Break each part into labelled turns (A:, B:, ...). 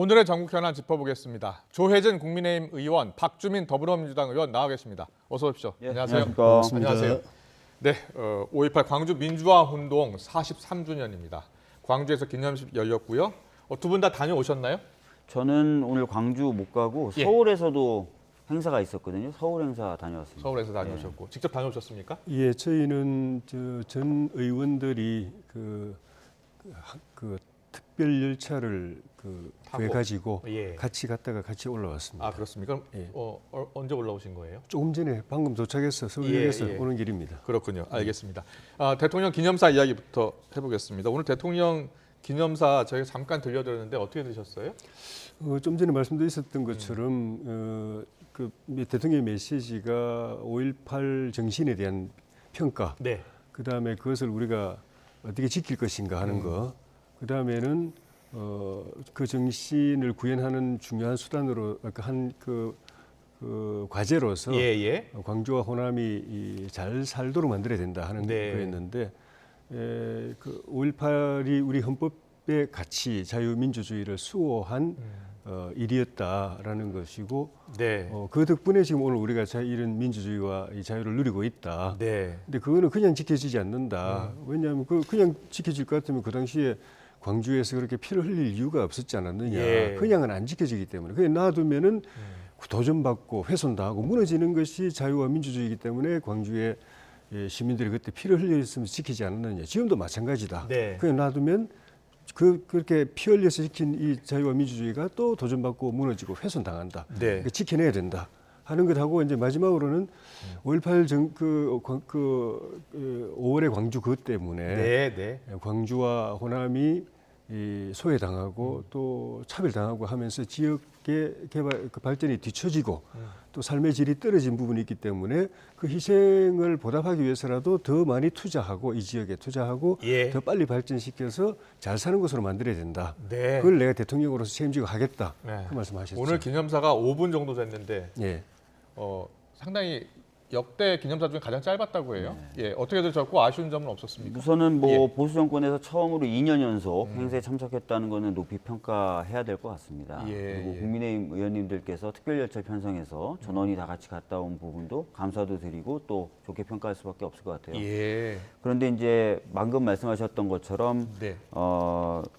A: 오늘의 전국 현안 짚어보겠습니다. 조혜진 국민의힘 의원, 박주민 더불어민주당 의원 나와 계십니다. 어서 오십시오.
B: 예,
A: 안녕하세요.
B: 반갑습니다.
A: 안녕하세요. 네, 5.18 광주 민주화 운동 43주년입니다. 광주에서 기념식 열렸고요. 두 분 다 다녀오셨나요?
B: 저는 오늘 광주 못 가고
A: 예.
B: 서울에서도 행사가 있었거든요. 서울 행사 다녀왔습니다.
A: 서울에서 다녀오셨고 직접 다녀오셨습니까?
C: 예, 저희는 전 의원들이 그 특별 열차를
A: 타고.
C: 구해가지고
A: 예.
C: 같이 갔다가 같이 올라왔습니다.
A: 아, 그렇습니까? 그럼
C: 예.
A: 언제 올라오신 거예요?
C: 조금 전에 방금 도착해서 서울역에서
A: 예.
C: 오는 길입니다.
A: 그렇군요. 알겠습니다. 대통령 기념사 이야기부터 해보겠습니다. 오늘 대통령 기념사 저희가 잠깐 들려드렸는데 어떻게 들으셨어요?
C: 좀 전에 말씀드렸던 것처럼 대통령의 메시지가 5.18 정신에 대한 평가,
A: 네.
C: 그다음에 그것을 우리가 어떻게 지킬 것인가 하는 거, 그다음에는 그 정신을 구현하는 중요한 수단으로 그 과제로서
A: 예.
C: 광주와 호남이 잘 살도록 만들어야 된다 하는
A: 네.
C: 거였는데, 그 5.18이 우리 헌법의 가치, 자유민주주의를 수호한 일이었다라는 것이고,
A: 네.
C: 그 덕분에 지금 오늘 우리가 이런 민주주의와 이 자유를 누리고 있다.
A: 네.
C: 근데 그거는 그냥 지켜지지 않는다. 왜냐하면 그냥 지켜질 것 같으면 그 당시에 광주에서 그렇게 피를 흘릴 이유가 없었지 않았느냐.
A: 예.
C: 그냥은 안 지켜지기 때문에. 그냥 놔두면은 도전받고 훼손당하고 무너지는 것이 자유와 민주주의이기 때문에 광주의 시민들이 그때 피를 흘렸으면 지키지 않았느냐. 지금도 마찬가지다.
A: 네.
C: 그냥 놔두면 그렇게 피 흘려서 지킨 이 자유와 민주주의가 또 도전받고 무너지고 훼손당한다.
A: 네.
C: 그러니까 지켜내야 된다 하는 것하고, 이제 마지막으로는 5.18 5월의 광주 그것 때문에
A: 네.
C: 광주와 호남이 소외당하고 또 차별당하고 하면서 지역의 개발 발전이 뒤처지고 또 삶의 질이 떨어진 부분이 있기 때문에 그 희생을 보답하기 위해서라도 더 많이 투자하고 이 지역에 투자하고
A: 예.
C: 더 빨리 발전시켜서 잘 사는 곳으로 만들어야 된다.
A: 네.
C: 그걸 내가 대통령으로서 책임지고 하겠다.
A: 네.
C: 그 말씀하셨죠.
A: 오늘 기념사가 5분 정도 됐는데
C: 예.
A: 상당히 역대 기념사 중에 가장 짧았다고 해요. 예, 어떻게 들으셨고 아쉬운 점은 없었습니까?
B: 우선은 뭐
A: 예.
B: 보수 정권에서 처음으로 2년 연속 행사에 참석했다는 것은 높이 평가해야 될 것 같습니다.
A: 예,
B: 그리고
A: 예.
B: 국민의힘 의원님들께서 특별 열차 편성해서 전원이 다 같이 갔다 온 부분도 감사도 드리고 또 좋게 평가할 수밖에 없을 것 같아요.
A: 예.
B: 그런데 이제 방금 말씀하셨던 것처럼
A: 네.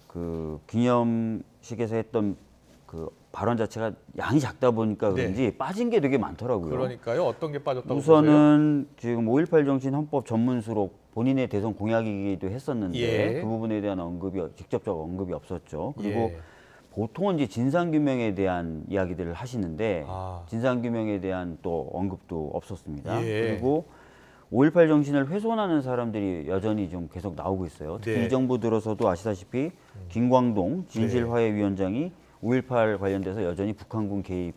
B: 그 기념식에서 했던 그 발언 자체가 양이 작다 보니까 그런지 빠진 게 되게 많더라고요.
A: 그러니까요. 어떤 게 빠졌다고
B: 우선은 지금 5.18 정신 헌법 전문수록 본인의 대선 공약이기도 했었는데
A: 예.
B: 그 부분에 대한 직접적 언급이 없었죠. 그리고
A: 예.
B: 보통은 이제 진상규명에 대한 이야기들을 하시는데
A: 아.
B: 진상규명에 대한 또 언급도 없었습니다.
A: 예.
B: 그리고 5.18 정신을 훼손하는 사람들이 여전히 좀 계속 나오고 있어요. 특히
A: 네.
B: 이 정부 들어서도 아시다시피 김광동 진실화해위원장이 5.18 관련돼서 여전히 북한군 개입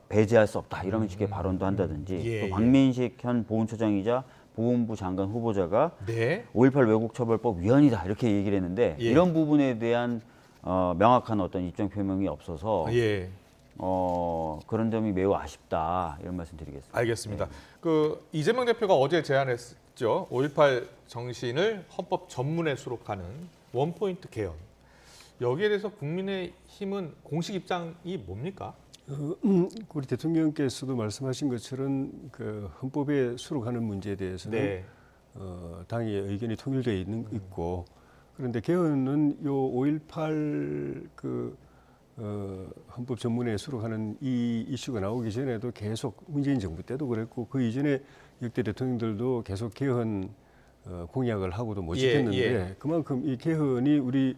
B: 배제할 수 없다 이런 식의 발언도 한다든지
A: 예,
B: 또
A: 예.
B: 박민식 현 보훈처장이자 보훈부 장관 후보자가
A: 네.
B: 5.18 왜곡처벌법 위헌이다 이렇게 얘기를 했는데
A: 예.
B: 이런 부분에 대한 명확한 어떤 입장 표명이 없어서
A: 예.
B: 그런 점이 매우 아쉽다 이런 말씀 드리겠습니다.
A: 알겠습니다. 그 이재명 대표가 어제 제안했죠. 5.18 정신을 헌법 전문에 수록하는 원포인트 개헌. 여기에 대해서 국민의힘은 공식 입장이 뭡니까?
C: 우리 대통령께서도 말씀하신 것처럼 그 헌법에 수록하는 문제에 대해서는
A: 네.
C: 당의 의견이 통일되어 있고, 그런데 개헌은 요 5.18 헌법 전문에 수록하는 이 이슈가 나오기 전에도 계속 문재인 정부 때도 그랬고 그 이전에 역대 대통령들도 계속 개헌 공약을 하고도 못 지켰는데
A: 예.
C: 그만큼 이 개헌이 우리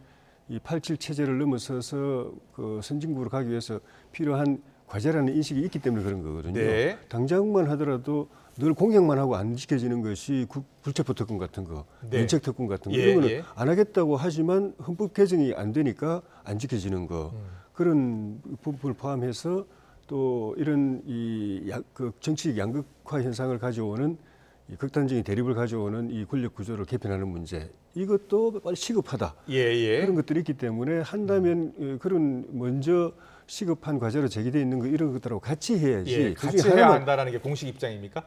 C: 이 87 체제를 넘어서서 그 선진국으로 가기 위해서 필요한 과제라는 인식이 있기 때문에 그런 거거든요.
A: 네.
C: 당장만 하더라도 늘 공약만 하고 안 지켜지는 것이 불체포 특권 같은 거,
A: 네.
C: 면책 특권 같은 거
A: 예,
C: 이런 거는
A: 예.
C: 안 하겠다고 하지만 헌법 개정이 안 되니까 안 지켜지는 거 그런 부분을 포함해서 또 이런 그 정치적 양극화 현상을 가져오는 이 극단적인 대립을 가져오는 이 권력 구조를 개편하는 문제, 이것도 빨리 시급하다.
A: 예.
C: 그런 것들이 있기 때문에 한다면 그런 먼저 시급한 과제로 제기되어 있는 거 이런 것들하고 같이 해야지.
A: 예. 같이 해야 한다라는 게 공식 입장입니까?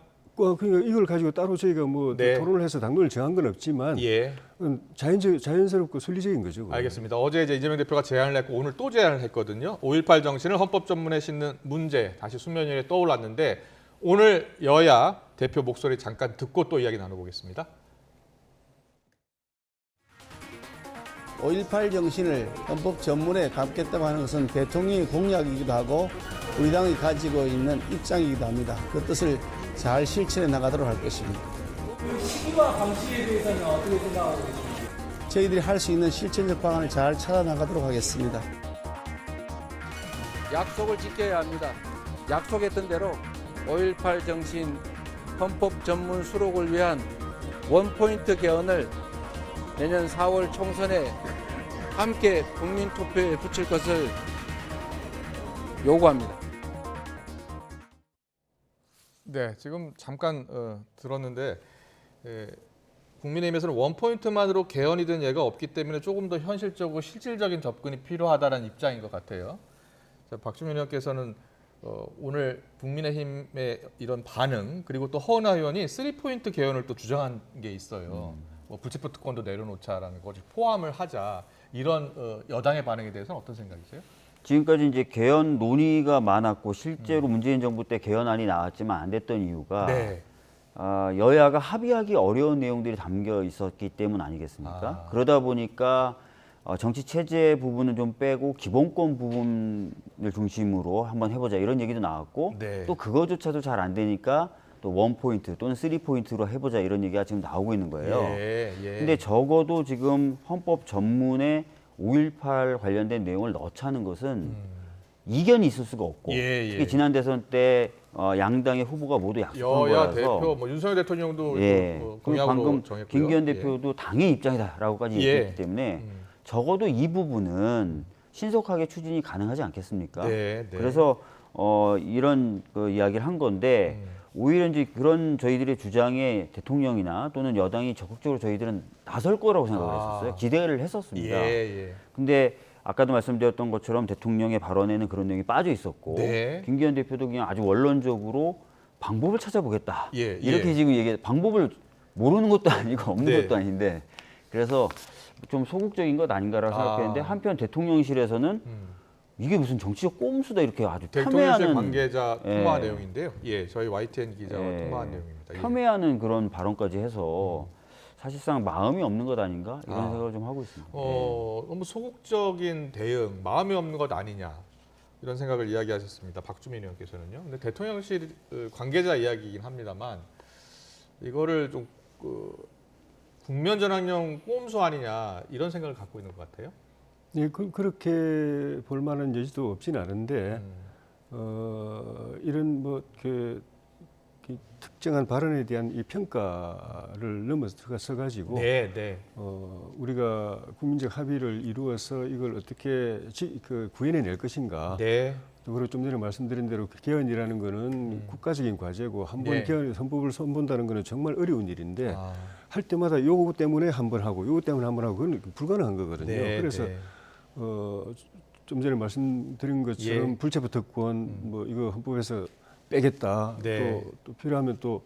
C: 그러니까 이걸 가지고 따로 저희가 뭐
A: 네.
C: 토론을 해서 당론을 정한 건 없지만
A: 예.
C: 자연스럽고 순리적인 거죠. 그건.
A: 알겠습니다. 어제 이제 이재명 대표가 제안을 했고 오늘 또 제안을 했거든요. 5.18 정신을 헌법 전문에 싣는 문제 다시 수면 위에 떠올랐는데 오늘 여야 대표 목소리 잠깐 듣고 또 이야기 나눠보겠습니다.
D: 5.18 정신을 헌법 전문에 담겠다고 하는 것은 대통령의 공약이기도 하고 우리 당이 가지고 있는 입장이기도 합니다. 그 뜻을 잘 실천해 나가도록 할 것입니다.
E: 시기와 방식에 대해서는 어떻게 생각하고 계십니까?
D: 저희들이 할 수 있는 실천적 방안을 잘 찾아 나가도록 하겠습니다.
F: 약속을 지켜야 합니다. 약속했던 대로 5.18 정신 헌법 전문 수록을 위한 원포인트 개헌을 내년 4월 총선에 함께 국민 투표에 붙일 것을 요구합니다.
A: 네, 지금 잠깐 들었는데 국민의힘에서는 원포인트만으로 개헌이 된 예가 없기 때문에 조금 더 현실적이고 실질적인 접근이 필요하다는 입장인 것 같아요. 자, 박주민 의원께서는 오늘 국민의힘의 이런 반응 그리고 또 허은하 의원이 3포인트 개헌을 또 주장한 게 있어요. 뭐 불체포 특권도 내려놓자라는 것을 포함을 하자 이런 여당의 반응에 대해서는 어떤 생각이세요?
B: 지금까지 이제 개헌 논의가 많았고 실제로 문재인 정부 때 개헌안이 나왔지만 안 됐던 이유가
A: 네.
B: 여야가 합의하기 어려운 내용들이 담겨 있었기 때문 아니겠습니까? 그러다 보니까 정치 체제 부분은 좀 빼고 기본권 부분을 중심으로 한번 해보자 이런 얘기도 나왔고
A: 네.
B: 또 그거조차도 잘 안 되니까 또 원포인트 또는 3포인트로 해보자 이런 얘기가 지금 나오고 있는 거예요.
A: 예, 예.
B: 근데 적어도 지금 헌법 전문에 5.18 관련된 내용을 넣자는 것은 이견이 있을 수가 없고
A: 예, 예.
B: 특히 지난 대선 때 양당의 후보가 모두 약속한
A: 여야
B: 거라서
A: 대표, 뭐 윤석열 대통령도
B: 예.
A: 그
B: 그리고
A: 공약으로
B: 방금
A: 정했고요.
B: 김기현
A: 예.
B: 대표도 당의 입장이다라고까지
A: 예.
B: 얘기했기 때문에 적어도 이 부분은 신속하게 추진이 가능하지 않겠습니까?
A: 네, 네.
B: 그래서 이런 그 이야기를 한 건데 오히려 이제 그런 저희들의 주장에 대통령이나 또는 여당이 적극적으로 저희들은 나설 거라고 생각을 했었어요. 기대를 했었습니다.
A: 예.
B: 근데 아까도 말씀드렸던 것처럼 대통령의 발언에는 그런 내용이 빠져 있었고
A: 네.
B: 김기현 대표도 그냥 아주 원론적으로 방법을 찾아보겠다.
A: 예,
B: 이렇게
A: 예.
B: 지금 방법을 모르는 것도 아니고 없는
A: 네.
B: 것도 아닌데 그래서 좀 소극적인 것 아닌가라고 생각했는데 한편 대통령실에서는 이게 무슨 정치적 꼼수다 이렇게 아주
A: 대통령실
B: 폄훼하는
A: 관계자 통화
B: 예.
A: 내용인데요. 예, 저희 YTN 기자와
B: 예.
A: 통화한 내용입니다. 예.
B: 폄훼하는 그런 발언까지 해서 사실상 마음이 없는 것 아닌가 이런 생각을 좀 하고 있습니다.
A: 너무 소극적인 대응, 마음이 없는 것 아니냐 이런 생각을 이야기하셨습니다. 박주민 의원께서는요. 근데 대통령실 관계자 이야기이긴 합니다만 이거를 좀 국면전환용 꼼수 아니냐 이런 생각을 갖고 있는 것 같아요.
C: 예, 그렇게 볼 만한 여지도 없지는 않은데 이런 그 특정한 발언에 대한 이 평가를 넘어서 가지고
A: 네.
C: 우리가 국민적 합의를 이루어서 이걸 어떻게 구현해낼 것인가.
A: 네.
C: 또 그리고 좀 전에 말씀드린 대로 개헌이라는 거는 국가적인 과제고 한번
A: 네.
C: 개헌 헌법을 손본다는 거는 정말 어려운 일인데 할 때마다 요거 때문에 한 번 하고 요거 때문에 한 번 하고 그건 불가능한 거거든요. 그래서 좀 전에 말씀드린 것처럼
A: 예.
C: 불체포 특권 뭐 이거 헌법에서 빼겠다.
A: 네.
C: 또 필요하면 또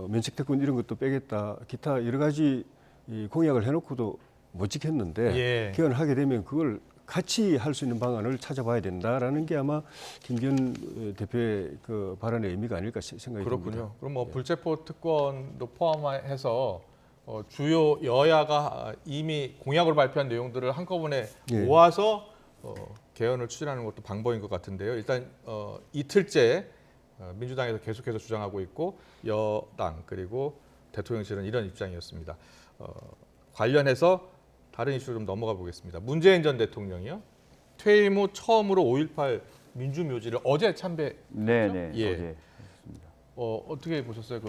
C: 면책 특권 이런 것도 빼겠다. 기타 여러 가지 이 공약을 해놓고도 못 지켰는데
A: 예.
C: 개헌을 하게 되면 그걸 같이 할 수 있는 방안을 찾아봐야 된다라는 게 아마 김기현 대표의 그 발언의 의미가 아닐까 생각이
A: 그렇군요.
C: 듭니다.
A: 그럼 뭐 불체포 특권도 포함해서 주요 여야가 이미 공약으로 발표한 내용들을 한꺼번에
C: 예.
A: 모아서 개헌을 추진하는 것도 방법인 것 같은데요. 일단 이틀째 민주당에서 계속해서 주장하고 있고 여당 그리고 대통령실은 이런 입장이었습니다. 관련해서 다른 이슈로 좀 넘어가 보겠습니다. 문재인 전 대통령이요. 퇴임 후 처음으로 5.18 민주묘지를 어제 참배했죠?
B: 네네.
A: 예.
B: 어제.
A: 어떻게 보셨어요?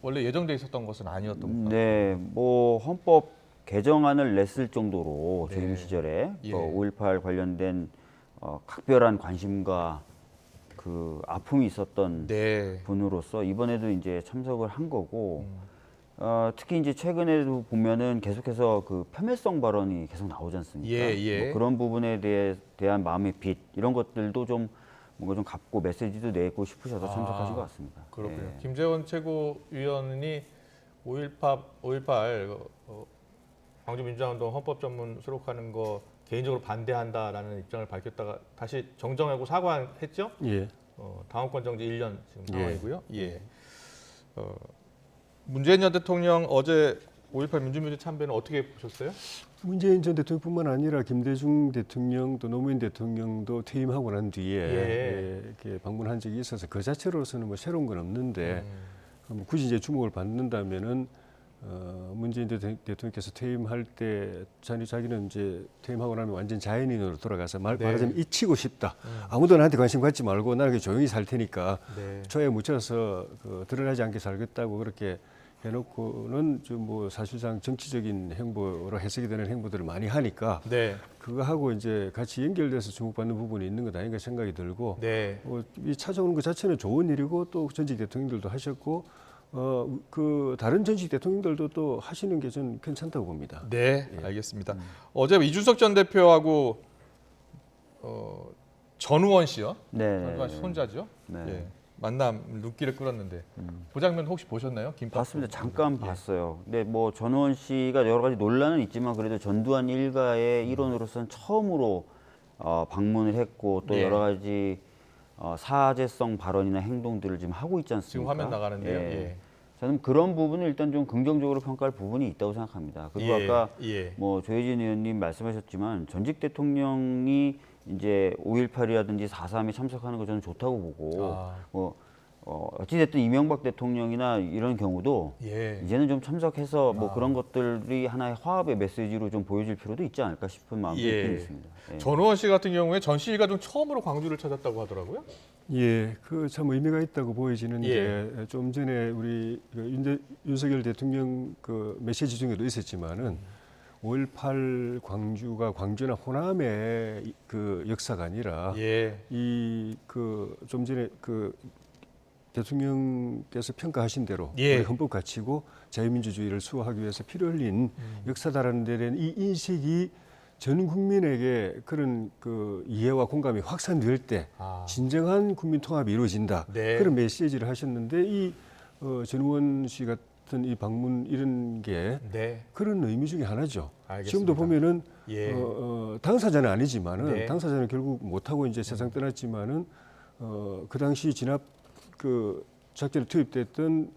A: 원래 예정돼 있었던 것은 아니었던 건가요?
B: 네, 뭐 헌법 개정안을 냈을 정도로
A: 네.
B: 재임 시절에
A: 예.
B: 5.18 관련된 각별한 관심과 그 아픔이 있었던
A: 네.
B: 분으로서 이번에도 이제 참석을 한 거고 특히 이제 최근에도 보면은 계속해서 그 폄훼성 발언이 계속 나오지 않습니까?
A: 예.
B: 뭐 그런 부분에 대한 마음의 빚 이런 것들도 좀 뭔가 좀 갚고 메시지도 내고 싶으셔서 참석하신 것 같습니다.
A: 그렇군요.
B: 예.
A: 김재원 최고위원이 5.18 광주민주화운동 헌법전문 수록하는 거 개인적으로 반대한다라는 입장을 밝혔다가 다시 정정하고 사과했죠?
C: 예.
A: 당원권 정지 1년 지금
C: 예.
A: 상황이고요. 예. 문재인 전 대통령 어제 5.18 민주묘지 참배는 어떻게 보셨어요?
C: 문재인 전 대통령뿐만 아니라 김대중 대통령 또 노무현 대통령도 퇴임하고 난 뒤에
A: 예.
C: 이렇게 방문한 적이 있어서 그 자체로서는 뭐 새로운 건 없는데 뭐 굳이 이제 주목을 받는다면은 문재인 대통령께서 퇴임할 때 자기는 이제 퇴임하고 나면 완전 자연인으로 돌아가서 말하자면 잊히고 싶다. 아무도 나한테 관심 갖지 말고 나는 조용히 살 테니까
A: 네.
C: 초에 묻혀서 드러나지 않게 살겠다고 그렇게 해놓고는 좀 뭐 사실상 정치적인 행보로 해석이 되는 행보들을 많이 하니까
A: 네.
C: 그거하고 이제 같이 연결돼서 주목받는 부분이 있는 것 아닌가 생각이 들고
A: 네.
C: 이 찾아오는 것 자체는 좋은 일이고 또 전직 대통령들도 하셨고 그 다른 전직 대통령들도 또 하시는 게 저는 괜찮다고 봅니다.
A: 네, 알겠습니다. 어제 이준석 전 대표하고 전우원 씨요?
B: 네.
A: 전우원 씨 손자죠?
B: 네.
A: 예. 만남 눈길을 끌었는데 그 장면 혹시 보셨나요? 김밥
B: 봤습니다. 잠깐 봤어요. 근데 뭐 전우원 씨가 여러 가지 논란은 있지만 그래도 전두환 일가의 일원으로서는 처음으로 방문을 했고 또
A: 예.
B: 여러 가지 사제성 발언이나 행동들을 지금 하고 있지 않습니까?
A: 지금 화면 나가는데요.
B: 예.
A: 예.
B: 저는 그런 부분을 일단 좀 긍정적으로 평가할 부분이 있다고 생각합니다. 그리고
A: 예.
B: 아까
A: 예.
B: 뭐 조혜진 의원님 말씀하셨지만 전직 대통령이 이제 5.18이라든지 4.3에 참석하는 거 저는 좋다고 보고 뭐 어찌됐든 이명박 대통령이나 이런 경우도
A: 예.
B: 이제는 좀 참석해서 뭐 그런 것들이 하나의 화합의 메시지로 좀 보여질 필요도 있지 않을까 싶은 마음도
A: 예.
B: 있긴 있습니다. 예.
A: 전우원 씨 같은 경우에 전 씨가 좀 처음으로 광주를 찾았다고 하더라고요.
C: 예, 그 참 의미가 있다고 보여지는
A: 예.
C: 게 좀 전에 우리 윤석열 대통령 그 메시지 중에도 있었지만은 5.18 광주가 광주나 호남의 그 역사가 아니라
A: 예.
C: 이 그 좀 전에 그 대통령께서 평가하신 대로
A: 예.
C: 우리 헌법 가치고 자유민주주의를 수호하기 위해서 피를 흘린 역사다라는 데 대한 이 인식이 전 국민에게 그런 그 이해와 공감이 확산될 때 진정한 국민 통합이 이루어진다.
A: 네.
C: 그런 메시지를 하셨는데 이 전우원 씨 같은 이 방문 이런 게
A: 네.
C: 그런 의미 중에 하나죠.
A: 알겠습니다.
C: 지금도 보면은
A: 예.
C: 당사자는 아니지만은
A: 네.
C: 당사자는 결국 못하고 이제 세상 떠났지만은 그 당시 진압 그 작전에 투입됐던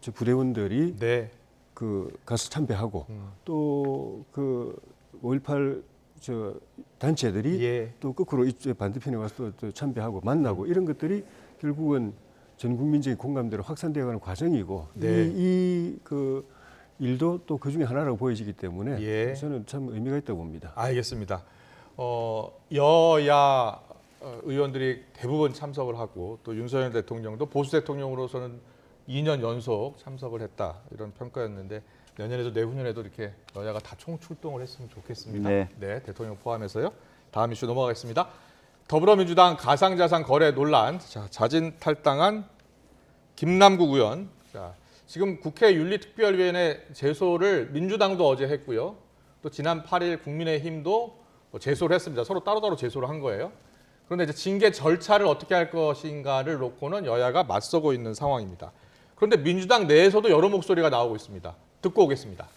C: 저 부대원들이
A: 네.
C: 그 가서 참배하고 또 그 5.18 저 단체들이
A: 예.
C: 또 거꾸로 이쪽 반대편에 와서 또 참배하고 만나고 이런 것들이 결국은 전 국민적인 공감대로 확산되어가는 과정이고
A: 네.
C: 이 그 일도 또 그 중에 하나라고 보여지기 때문에
A: 예.
C: 저는 참 의미가 있다고 봅니다.
A: 알겠습니다. 여야 의원들이 대부분 참석을 하고 또 윤석열 대통령도 보수 대통령으로서는 2년 연속 참석을 했다 이런 평가였는데 내년에도 내후년에도 이렇게 여야가 다 총출동을 했으면 좋겠습니다.
B: 네.
A: 네, 대통령 포함해서요. 다음 이슈 넘어가겠습니다. 더불어민주당 가상자산 거래 논란, 자, 자진 탈당한 김남국 의원. 자, 지금 국회 윤리특별위원회 제소를 민주당도 어제 했고요. 또 지난 8일 국민의힘도 제소를 했습니다. 서로 따로따로 제소를 한 거예요. 그런데 이제 징계 절차를 어떻게 할 것인가를 놓고는 여야가 맞서고 있는 상황입니다. 그런데 민주당 내에서도 여러 목소리가 나오고 있습니다. 듣고 오겠습니다.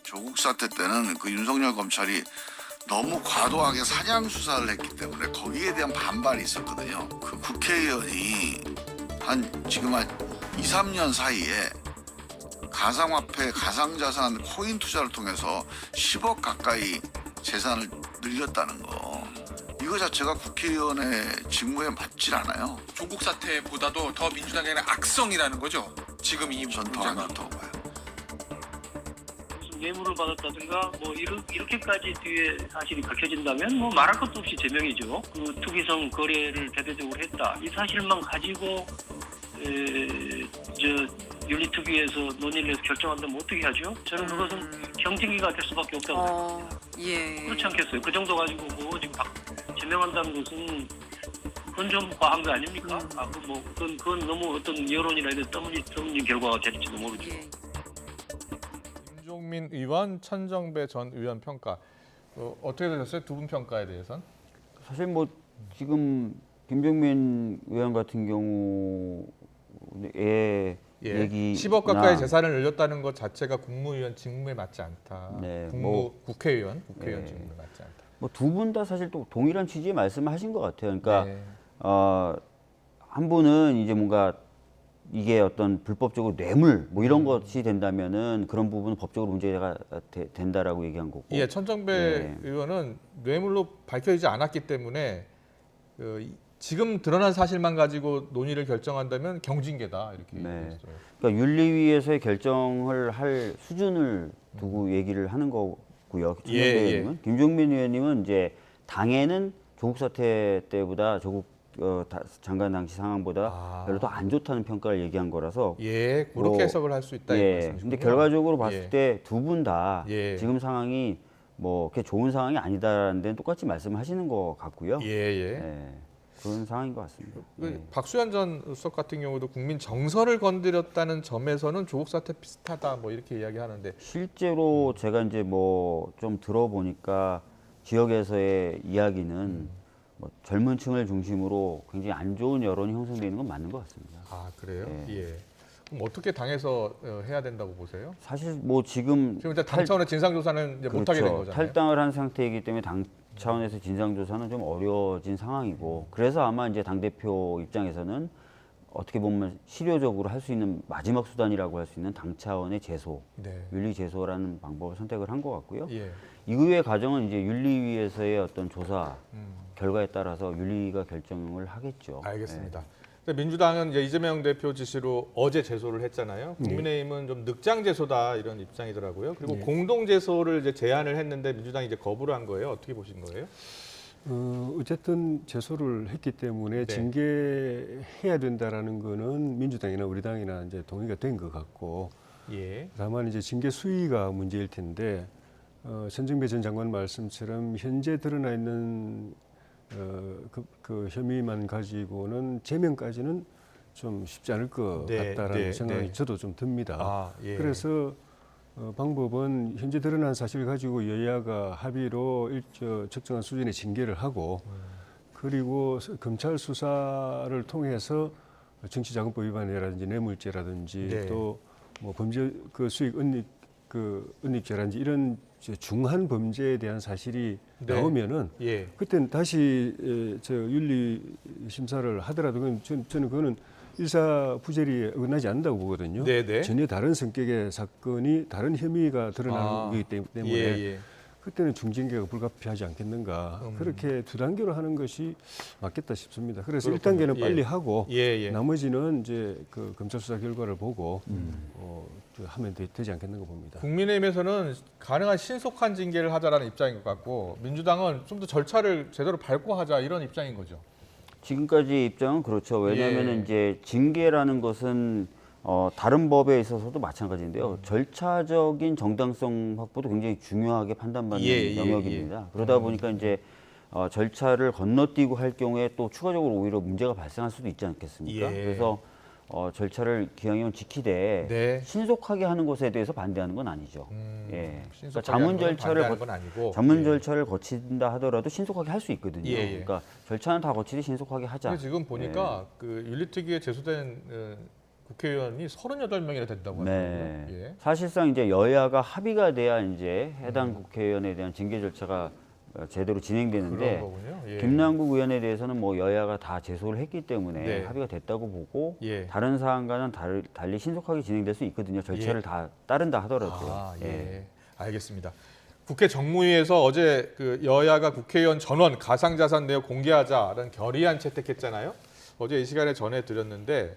G: 조국 사태 때는 그 윤석열 검찰이 너무 과도하게 사냥 수사를 했기 때문에 거기에 대한 반발이 있었거든요. 그 국회의원이 지금 한 2, 3년 사이에 가상화폐, 가상자산, 코인 투자를 통해서 10억 가까이 재산을 늘렸다는 거. 이거 자체가 국회의원의 직무에 맞질 않아요.
H: 조국 사태보다도 더 민주당에는 악성이라는 거죠. 지금 이
G: 전 더
H: 문제가.
G: 안 좋다고 봐요.
I: 무슨 뇌물을 받았다든가 뭐 이렇게까지 뒤에 사실이 밝혀진다면 뭐 말할 것도 없이 제명이죠. 그 투기성 거래를 대대적으로 했다. 이 사실만 가지고 윤리특위에서 논의를 해서 결정한다면 어떻게 하죠? 저는 그것은 경쟁기가 될 수밖에 없다고 생각합니다.
J: 예.
I: 그렇지 않겠어요? 그 정도 가지고 뭐 지금 제명한다는 것은 그건 좀 과한 거 아닙니까? 그건 너무 어떤 여론이나 이런 떠밀린 결과가 될지도 모르죠.
J: 예.
A: 김종민 의원, 천정배 전 의원 평가. 어떻게 되셨어요? 두 분 평가에 대해서는?
B: 사실 뭐 지금 김종민 의원 같은 경우에 얘기
A: 10억 가까이 재산을 늘렸다는 것 자체가 국무위원 직무에 맞지 않다.
B: 네,
A: 국회의원
B: 네.
A: 직무에 맞지 않다.
B: 뭐 두 분 다 사실 또 동일한 취지의 말씀을 하신 것 같아요. 그러니까
A: 네.
B: 한 분은 이제 뭔가 이게 어떤 불법적으로 뇌물 뭐 이런 것이 된다면은 그런 부분은 법적으로 문제가 된다라고 얘기한 거고.
A: 예, 천정배
B: 네.
A: 의원은 뇌물로 밝혀지지 않았기 때문에 지금 드러난 사실만 가지고 논의를 결정한다면 경징계다 이렇게
B: 네.
A: 얘기했어요.
B: 그러니까 윤리위에서의 결정을 할 수준을 두고 얘기를 하는 거고요. 천정배 의원님은. 김종민 의원님은 이제 당에는 조국 사태 때보다 조국 장관 당시 상황보다 별로 더 안 좋다는 평가를 얘기한 거라서
A: 예, 그렇게
B: 뭐,
A: 해석을 할 수 있다. 이
B: 예.
A: 말씀이시군요.
B: 근데 결과적으로 봤을
A: 예.
B: 때 두 분 다
A: 예.
B: 지금 상황이 뭐 그렇게 좋은 상황이 아니다라는 데는 똑같이 말씀하시는 것 같고요.
A: 예, 예.
B: 예. 그런 상황인 것 같습니다. 예.
A: 박수현 전 수석 같은 경우도 국민 정서를 건드렸다는 점에서는 조국 사태 비슷하다 뭐 이렇게 이야기하는데
B: 실제로 제가 이제 뭐 좀 들어보니까 지역에서의 이야기는 뭐 젊은 층을 중심으로 굉장히 안 좋은 여론이 형성되는 건 맞는 것 같습니다.
A: 아 그래요?
B: 예.
A: 예. 그럼 어떻게 당에서 해야 된다고 보세요?
B: 사실 뭐 지금
A: 지금 이제 당 차원의 진상조사는 이제 못하게 된 거잖아요.
B: 탈당을 한 상태이기 때문에 당 차원에서 진상조사는 좀 어려워진 상황이고 그래서 아마 이제 당대표 입장에서는 어떻게 보면 실효적으로 할 수 있는 마지막 수단이라고 할 수 있는 당 차원의 제소,
A: 네.
B: 윤리 제소라는 방법을 선택을 한 것 같고요.
A: 예.
B: 이후의 과정은 이제 윤리위에서의 어떤 조사 결과에 따라서 윤리위가 결정을 하겠죠.
A: 알겠습니다. 근데 민주당은 이제 이재명 대표 지시로 어제 제소를 했잖아요. 국민의힘은 좀 늑장 제소다 이런 입장이더라고요. 그리고 공동 제소를 이제 제안을 했는데 민주당이 이제 거부를 한 거예요. 어떻게 보신 거예요?
C: 어쨌든 제소를 했기 때문에
A: 네.
C: 징계해야 된다라는 거는 민주당이나 우리 당이나 이제 동의가 된 것 같고
A: 예.
C: 다만 이제 징계 수위가 문제일 텐데 천정배 전 장관 말씀처럼 현재 드러나 있는 그 혐의만 가지고는 제명까지는 좀 쉽지 않을 것
A: 네,
C: 같다라는
A: 네,
C: 생각이
A: 네.
C: 저도 좀 듭니다.
A: 아, 예.
C: 그래서 방법은 현재 드러난 사실을 가지고 여야가 합의로 적정한 수준의 징계를 하고 그리고 검찰 수사를 통해서 정치자금법 위반이라든지 뇌물죄라든지
A: 네.
C: 또 뭐 범죄 그 수익 은닉죄라든지 이런 중한 범죄에 대한 사실이
A: 네.
C: 나오면은
A: 예.
C: 그때는 다시 저 윤리 심사를 하더라도 저는 그거는 일사부재리에 어긋나지 않는다고 보거든요.
A: 네네.
C: 전혀 다른 성격의 사건이 다른 혐의가 드러나는 거기 때문에
A: 예.
C: 그때는 중징계가 불가피하지 않겠는가. 그렇게 두 단계로 하는 것이 맞겠다 싶습니다. 그래서
A: 그렇군요.
C: 1단계는 빨리 하고
A: 예.
C: 나머지는 이제 그 검찰 수사 결과를 보고 하면 되지 않겠는가 봅니다.
A: 국민의힘에서는 가능한 신속한 징계를 하자라는 입장인 것 같고 민주당은 좀 더 절차를 제대로 밟고 하자 이런 입장인 거죠.
B: 지금까지 입장은 그렇죠. 왜냐하면
A: 예.
B: 이제 징계라는 것은 다른 법에 있어서도 마찬가지인데요. 절차적인 정당성 확보도 굉장히 중요하게 판단받는
A: 예.
B: 영역입니다. 그러다 보니까 이제 절차를 건너뛰고 할 경우에 또 추가적으로 오히려 문제가 발생할 수도 있지 않겠습니까?
A: 예.
B: 그래서 절차를 기왕이면 지키되
A: 네.
B: 신속하게 하는 것에 대해서 반대하는 건 아니죠. 예. 그러니까
A: 신속하게
B: 자문
A: 하는 건
B: 절차를
A: 반대하는 건 아니고.
B: 자문
A: 예.
B: 절차를 거친다 하더라도 신속하게 할 수 있거든요.
A: 예.
B: 그러니까 절차는 다 거치되 신속하게 하자.
A: 근데 지금 보니까 그 윤리특위에 제소된 국회의원이 38명이나 된다고 하더라고요.
B: 네.
A: 예.
B: 사실상 이제 여야가 합의가 돼야 이제 해당 국회의원에 대한 징계 절차가 제대로
A: 그런
B: 진행되는데
A: 거군요. 예.
B: 김남국 의원에 대해서는 뭐 여야가 다 제소를 했기 때문에
A: 네.
B: 합의가 됐다고 보고
A: 예.
B: 다른 사안과는 달리 신속하게 진행될 수 있거든요. 절차를 다 따른다 하더라도.
A: 아, 예. 알겠습니다. 국회 정무위에서 어제 그 여야가 국회의원 전원 가상자산 내역 공개하자라는 결의안 채택했잖아요. 어제 이 시간에 전해드렸는데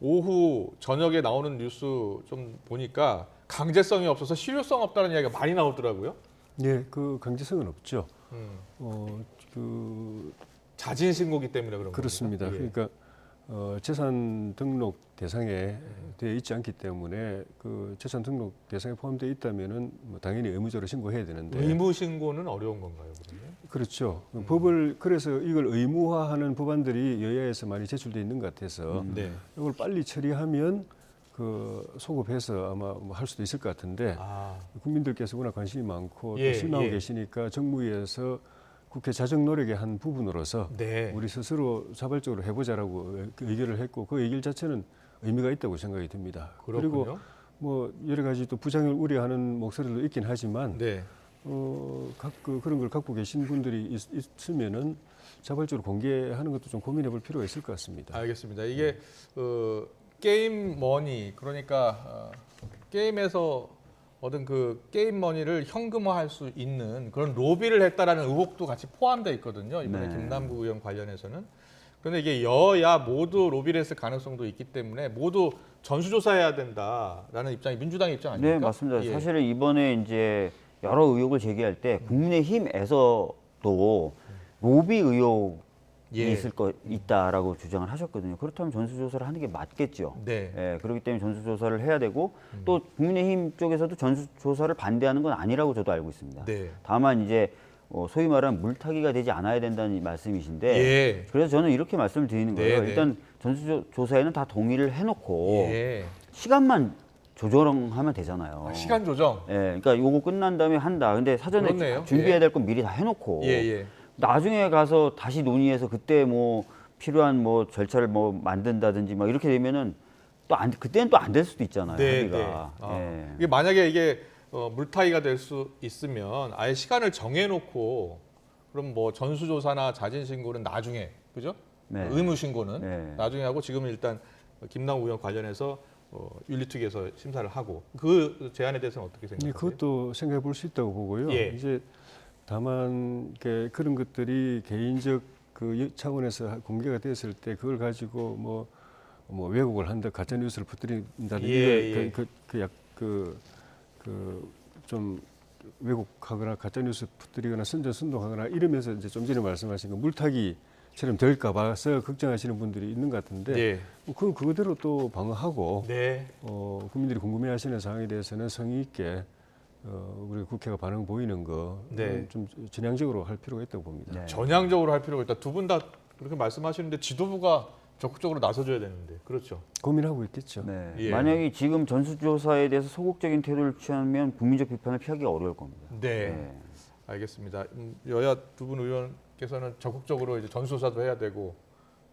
A: 오후 저녁에 나오는 뉴스 좀 보니까 강제성이 없어서 실효성 없다는 이야기가 많이 나오더라고요.
C: 예, 그 강제성은 없죠.
A: 음.
C: 그
A: 자진 신고기 때문에 그런
C: 그렇습니다.
A: 겁니다. 예.
C: 그러니까 재산 등록 대상에 되어 있지 않기 때문에 그 재산 등록 대상에 포함되어 있다면은 뭐 당연히 의무적으로 신고해야 되는데
A: 의무 신고는 어려운 건가요, 그러면?
C: 그렇죠. 법을 그래서 이걸 의무화하는 법안들이 여야에서 많이 제출돼 있는 것 같아서
A: 네.
C: 이걸 빨리 처리하면 소급해서 아마 뭐 할 수도 있을 것 같은데
A: 아,
C: 국민들께서 워낙 관심이 많고
A: 예,
C: 또 신망하고
A: 예.
C: 계시니까 정무위에서 국회 자정 노력의 한 부분으로서
A: 네.
C: 우리 스스로 자발적으로 해보자라고 의결을 했고 그 의결 자체는 의미가 있다고 생각이 듭니다.
A: 그렇군요.
C: 그리고 뭐 여러 가지 또 부작용을 우려하는 목소리도 있긴 하지만
A: 네.
C: 그런 걸 갖고 계신 분들이 있으면은 자발적으로 공개하는 것도 좀 고민해볼 필요가 있을 것 같습니다.
A: 알겠습니다. 이게 게임 머니 그러니까 게임에서 얻은 그 게임 머니를 현금화할 수 있는 그런 로비를 했다라는 의혹도 같이 포함되어 있거든요. 이번에
B: 네.
A: 김남국 의원 관련해서는. 그런데 이게 여야 모두 로비를 했을 가능성도 있기 때문에 모두 전수조사해야 된다라는 입장이 민주당의 입장 아닙니까?
B: 네, 맞습니다.
A: 예.
B: 사실은 이번에 이제 여러 의혹을 제기할 때 국민의힘에서도 로비 의혹이
A: 예.
B: 있다라고 주장을 하셨거든요. 그렇다면 전수조사를 하는 게 맞겠죠.
A: 네.
B: 예, 그렇기 때문에 전수조사를 해야 되고 또 국민의힘 쪽에서도 전수조사를 반대하는 건 아니라고 저도 알고 있습니다.
A: 네.
B: 다만 이제 소위 말하는 물타기가 되지 않아야 된다는 말씀이신데
A: 예.
B: 그래서 저는 이렇게 말씀을 드리는 거예요.
A: 네, 네.
B: 일단 전수조사에는 다 동의를 해놓고
A: 예.
B: 시간만 조정하면 되잖아요.
A: 시간 조정.
B: 예, 그러니까 요거 끝난 다음에 한다. 근데 사전에
A: 그렇네요.
B: 준비해야
A: 예.
B: 될 건 미리 다 해놓고
A: 예, 예.
B: 나중에 가서 다시 논의해서 그때 뭐 필요한 뭐 절차를 뭐 만든다든지 막 이렇게 되면은 또 그때는 또 안 될 수도 있잖아요.
A: 네,
B: 합의가.
A: 네. 아,
B: 예.
A: 이게 만약에 이게 물타기가 될 수 있으면 아예 시간을 정해놓고 그럼 뭐 전수조사나 자진신고는 나중에 그죠?
B: 네.
A: 의무신고는
B: 네.
A: 나중에 하고 지금은 일단 김남국 의원 관련해서 윤리특위에서 심사를 하고 그 제안에 대해서는 어떻게
C: 네,
A: 생각하세요?
C: 그것도 생각해 볼 수 있다고 보고요.
A: 예.
C: 이제 다만 그런 것들이 개인적 그 차원에서 공개가 됐을 때 그걸 가지고 뭐 왜곡을 한다, 가짜 뉴스를 퍼뜨린다든지
A: 예, 예.
C: 좀 왜곡하거나 가짜 뉴스 퍼뜨리거나 선전선동하거나 이러면서 이제 좀 전에 말씀하신 그 물타기처럼 될까 봐서 걱정하시는 분들이 있는 것 같은데
A: 네.
C: 그건 그거대로 또 방어하고
A: 네.
C: 국민들이 궁금해하시는 사항에 대해서는 성의 있게 우리 국회가 반응 보이는 거
A: 네.
C: 좀 전향적으로 할 필요가 있다고 봅니다.
B: 네.
A: 전향적으로 할 필요가 있다. 두 분 다 그렇게 말씀하시는데 지도부가 적극적으로 나서줘야 되는데 그렇죠.
C: 고민하고 있겠죠.
B: 네.
A: 예.
B: 만약에 지금 전수조사에 대해서 소극적인 태도를 취하면 국민적 비판을 피하기 어려울 겁니다.
A: 네.
B: 네.
A: 알겠습니다. 여야 두 분 의원께서는 적극적으로 이제 전수조사도 해야 되고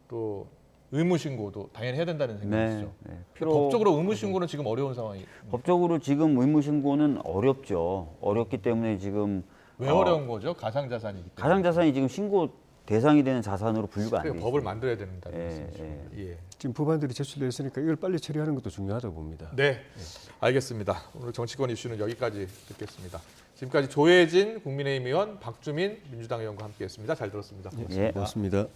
A: 또 의무신고도 당연히 해야 된다는 생각이시죠.
B: 네.
A: 법적으로 의무신고는 지금 어려운 상황이.
B: 법적으로 지금 의무신고는 어렵죠. 어렵기 때문에 지금
A: 왜 어려운 거죠? 가상자산이기 때문에.
B: 가상자산이 지금 신고 대상이 되는 자산으로 분류가 안 돼
A: 그러니까
B: 있어요.
A: 법을 만들어야 된다는
B: 예,
A: 말씀이시죠. 예.
C: 지금 법안들이 제출되어 있으니까 이걸 빨리 처리하는 것도 중요하다고 봅니다.
A: 네, 알겠습니다. 오늘 정치권 이슈는 여기까지 듣겠습니다. 지금까지 조혜진 국민의힘 의원, 박주민 민주당 의원과 함께했습니다. 잘 들었습니다.
B: 예.
C: 고맙습니다.